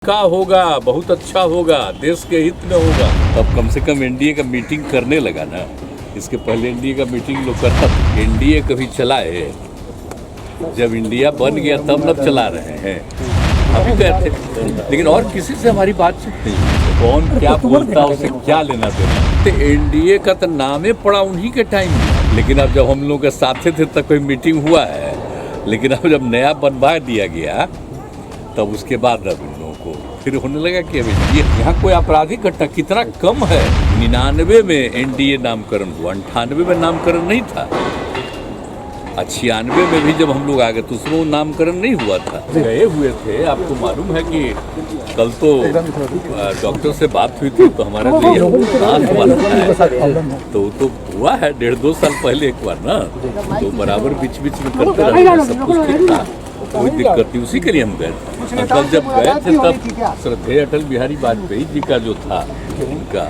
का होगा, बहुत अच्छा होगा, देश के हित में होगा। अब कम से कम एनडीए का मीटिंग करने लगा ना। इसके पहले एनडीए का मीटिंग लोग करता था। एनडीए कभी चला है, जब इंडिया बन गया तब न चला रहे हैं। अभी गए थे, लेकिन और किसी से हमारी बातचीत नहीं हुई। कौन क्या बोलता उसे क्या लेना देना। तो एनडीए का तो नामे पड़ा उन्हीं के टाइम में, लेकिन अब जब हम लोग के साथे थे तब कोई मीटिंग हुआ है। लेकिन अब जब नया बनवा दिया गया तब उसके बाद अब इन लोगों को फिर होने लगा कि अभी यहाँ कोई आपराधिक घटना कितना कम है। 99 में एनडीए नामकरण हुआ, 98 में नामकरण नहीं था, 96 में भी जब हम लोग आ गए तो उसमें नामकरण नहीं हुआ था। गए हुए थे। आपको मालूम है कि कल तो डॉक्टर से बात हुई थी तो हमारा आंख बना है तो हुआ है 1.5-2 साल पहले एक बार ना, तो बराबर बीच बीच में करते रहे, सब कुछ ठीक था, कोई दिक्कत नहीं। उसी के लिए हम गए थे। कल जब गए थे तब श्रद्धेय अटल बिहारी वाजपेयी जी का जो था, उनका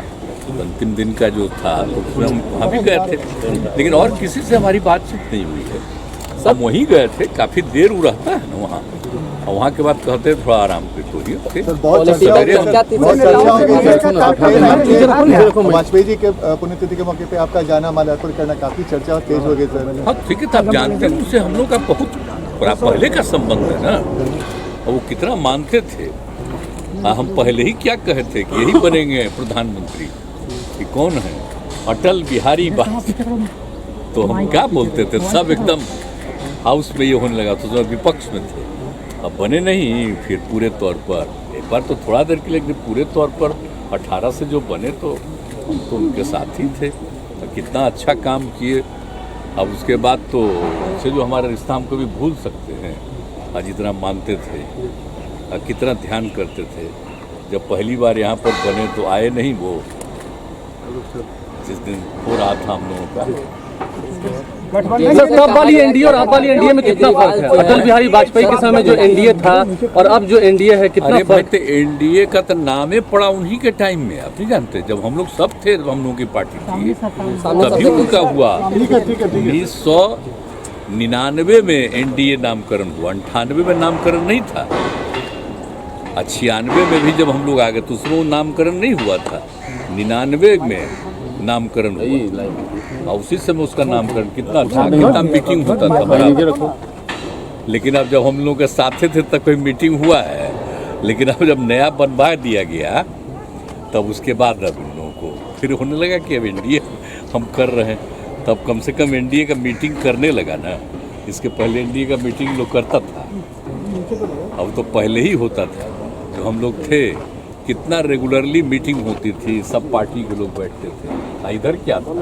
अंतिम दिन का जो था, तो उसमें हम वहाँ भी गए थे, लेकिन और किसी से हमारी बातचीत नहीं हुई है। सब वहीं गए थे, काफ़ी देर वो रहता है ना वहाँ, और वहाँ के बाद कहते थोड़ा आराम पे तो ही वाजपेयी जी के पुण्यतिथि के मौके पे आपका जाना माल्यार्पण करना काफी चर्चा और तेज हो गई सर। हाँ ठीक है, आप जानते हैं उससे हम लोग का बहुत बड़ा पहले का संबंध है ना, और वो कितना मानते थे। हम पहले ही क्या कहे थे कि यही बनेंगे प्रधानमंत्री, कि कौन है अटल बिहारी वाजपेयी, तो हम क्या बोलते थे, सब एकदम हाउस में ये होने लगा, तो उसमें विपक्ष में थे। अब बने नहीं फिर पूरे तौर पर, एक बार तो थोड़ा देर के लिए, पूरे तौर पर 18 से जो बने तो हम तो उनके साथ ही थे, तो कितना अच्छा काम किए। अब उसके बाद तो उनसे जो हमारा रिश्ता हम कभी भूल सकते हैं। आज जितना मानते थे, कितना ध्यान करते थे। जब पहली बार यहाँ पर बने तो आए नहीं, वो जिस दिन हो रहा था हम लोगों का तब वाली एनडीए और अब वाली एनडीए में कितना फर्क है? अटल बिहारी वाजपेयी के समय जो एनडीए था और अब जो एनडीए है, कितना फर्क? एनडीए का तो नामे पड़ा उन्हीं के टाइम में। आप नहीं जानते, जब हम लोग सब थे, हम लोगों की पार्टी थी, तभी उनका हुआ। 1999 में एनडीए नामकरण हुआ, 98 में नामकरण नहीं था, 96 में भी जब हम लोग आ गए तो उसमें नामकरण नहीं हुआ था, 99 में नामकरण हुआ, और उसी समय उसका नामकरण कितना अच्छा, कितना मीटिंग होता था बराबर। लेकिन अब जब हम लोग के साथे थे तब कोई मीटिंग हुआ है, लेकिन अब जब नया बनवा दिया गया तब उसके बाद अब इन लोगों को फिर होने लगा कि अब एनडीए हम कर रहे हैं। तब कम से कम एनडीए का मीटिंग करने लगा ना। इसके पहले एनडीए का मीटिंग लोग करता था, अब तो पहले ही होता था। जो हम लोग थे, कितना रेगुलरली मीटिंग होती थी, सब पार्टी के लोग बैठते थे। इधर क्या था,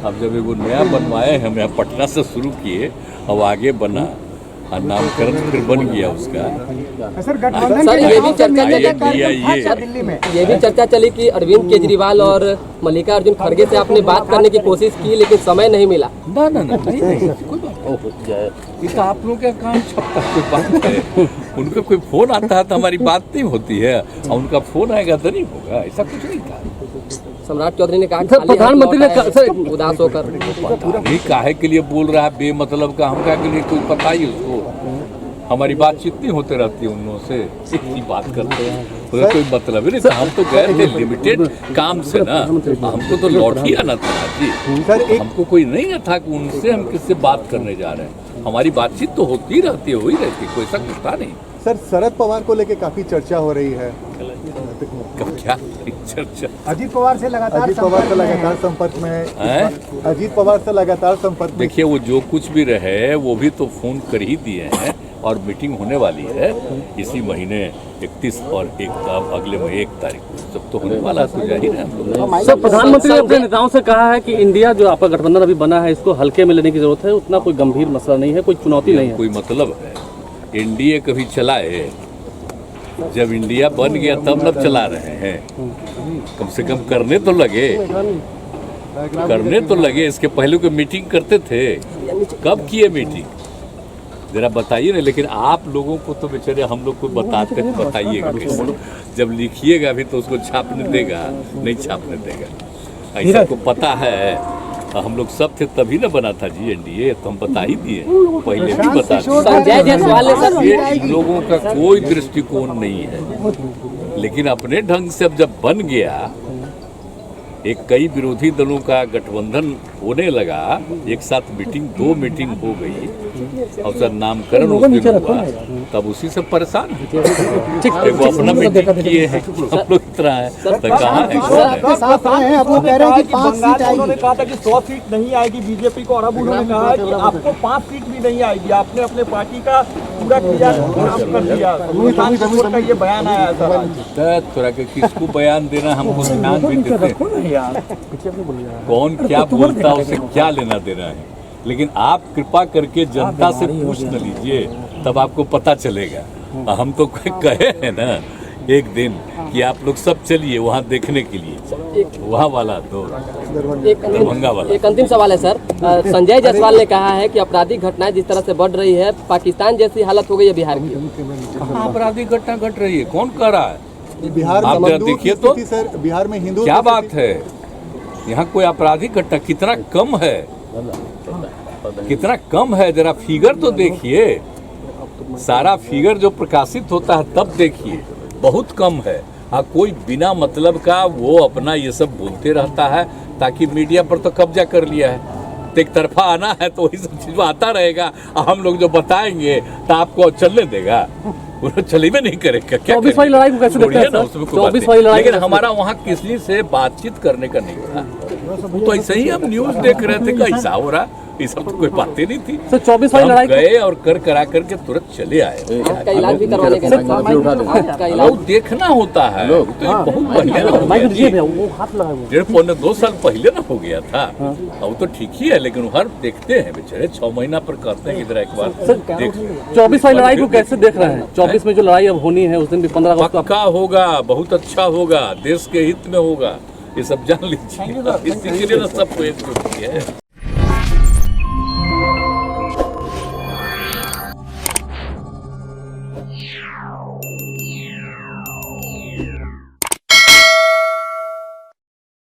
अब जब एगो नया बनवाए, हम यहाँ पटना से शुरू किए, अब आगे बना, और नामकरण फिर बन गया उसका। सर ये भी चर्चा चली कि अरविंद केजरीवाल और मल्लिकार्जुन खड़गे से आपने बात करने की कोशिश की, लेकिन समय नहीं मिला। ना कोई बात हो जाए, ये तो आप लोग का काम छपता कोई बात है। उनका कोई फोन आता है तो हमारी बात नहीं होती है, और उनका फोन आएगा तो नहीं होगा, ऐसा कुछ नहीं था। सम्राट चौधरी ने कहा प्रधानमंत्री ने उदास होकर नहीं, काहे के लिए बोल रहा है बेमतलब का, हम के लिए कोई पता ही उसको। हमारी बातचीत नहीं होते रहती है उन लोगों से, इतनी बात करते हैं, तो कोई मतलब ही नहीं था। हम तो गए थे लिमिटेड काम से ना, हमको तो लौट ही आना था जी। हमको कोई नहीं था कि उनसे हम किससे बात करने जा रहे हैं। हमारी बातचीत तो होती रहती है, हो ही रहती है, कोई ऐसा कुछ था नहीं। सर शरद पवार को लेके काफी चर्चा हो रही है। क्या चर्चा? अजीत पवार से लगातार संपर्क में है। अजीत पवार से लगातार संपर्क में। देखिए, वो जो कुछ भी रहे वो भी तो फोन कर ही दिए हैं, और मीटिंग होने वाली है इसी महीने 31 और अगले महीने 1 तारीख को, सब तो होने वाला, तो जाहिर है हम लोग। सर प्रधानमंत्री ने अपने नेताओं से कहा है कि इंडिया जो आपका गठबंधन अभी बना है, इसको हल्के में लेने की जरूरत है, उतना कोई गंभीर मसला नहीं है, कोई चुनौती नहीं है। कोई मतलब है, एनडीए कभी चला है, जब इंडिया बन गया तब न चला रहे हैं। कम से कम करने तो लगे। इसके पहले कोई मीटिंग करते थे, कब किए मीटिंग जरा बताइए ना। लेकिन आप लोगों को तो बेचारे हम लोग को बताइएगा कैसे, जब लिखिएगा भी तो उसको छापने देगा, नहीं छापने देगा। ऐसा को पता है हम लोग सब थे तभी ना बना था जी एनडीए, तो हम बता ही दिए, पहले भी बता दिए। संजय जायसवाल ने सर ये इन लोगों का कोई दृष्टिकोण नहीं है, लेकिन अपने ढंग से अब जब बन गया, एक कई विरोधी दलों का गठबंधन होने लगा, एक साथ मीटिंग 2 मीटिंग हो गई और सर नामकरण उस दिन हुआ, तब उसी से परेशान है। देखो अपना मीटिंग किए हैं हम लोग इतना है, तो कहाँ है उन्होंने कहा था कि 100 सीट नहीं आएगी बीजेपी को, और अब उन्होंने कहा है कि आपको 5 सीट भी नहीं आएगी। आपने अपने पार्टी का पूरा किया काम कर दिया, का ये बयान आया है सर। थोड़ा के किसको बयान देना हमको ध्यान भी देते हैं, कौन क्या बोलता उसे क्या लेना देना है, लेकिन आप कृपा करके जनता से पूछ न लीजिए, तब आपको पता चलेगा। हम तो कहे हैं ना एक दिन कि आप लोग सब चलिए वहाँ देखने के लिए, वहाँ वाला तो दरभंगा वाला। एक अंतिम सवाल है सर, संजय जायसवाल ने कहा है कि आपराधिक घटनाएं जिस तरह से बढ़ रही है, पाकिस्तान जैसी हालत हो गई है बिहार की। कहाँ आपराधिक घटना घट रही है, कौन कह रहा है? बिहार आप जरा देखिए तो, सर बिहार में हिंदू क्या बात है, यहाँ कोई आपराधिक घटना कितना कम है, कितना कम है, जरा फिगर तो देखिए, सारा फिगर जो प्रकाशित होता है तब देखिए, बहुत कम है। कोई बिना मतलब का वो अपना ये सब बोलते रहता है ताकि मीडिया पर तो कब्जा कर लिया है, तो एक तरफा आना है तो वही सब चीज आता रहेगा, हम लोग जो बताएंगे तो आपको चलने देगा, चली में नहीं करेगा। क्या 24 वाली लड़ाई को कैसे देखते हैं सर? 24 वाली लड़ाई, लेकिन हमारा वहाँ किसी से बातचीत करने का नहीं था, तो ऐसे ही हम न्यूज देख रहे थे कि ऐसा हो रहा, ये सब तो कोई बातें नहीं थी। सर 24 वाली लड़ाई गए और करा करके तुरंत चले आए। का इलाज भी करवाने के बाद वो देखना होता है, तो ये बहुत पहले ना हो गया, 1.5-2 साल पहले ना हो गया था, अब तो ठीक ही है, लेकिन हर देखते हैं बेचारे 6 महीना पर कहते हैं इधर एक बार देख। 24 वाली लड़ाई को कैसे देख रहे हैं? 24 में जो लड़ाई अब होनी है उस दिन भी 15 अगस्त को पक्का होगा, बहुत अच्छा होगा, देश के हित में होगा, ये सब जान लीजिए, इसी के लिए ना सबको एक है।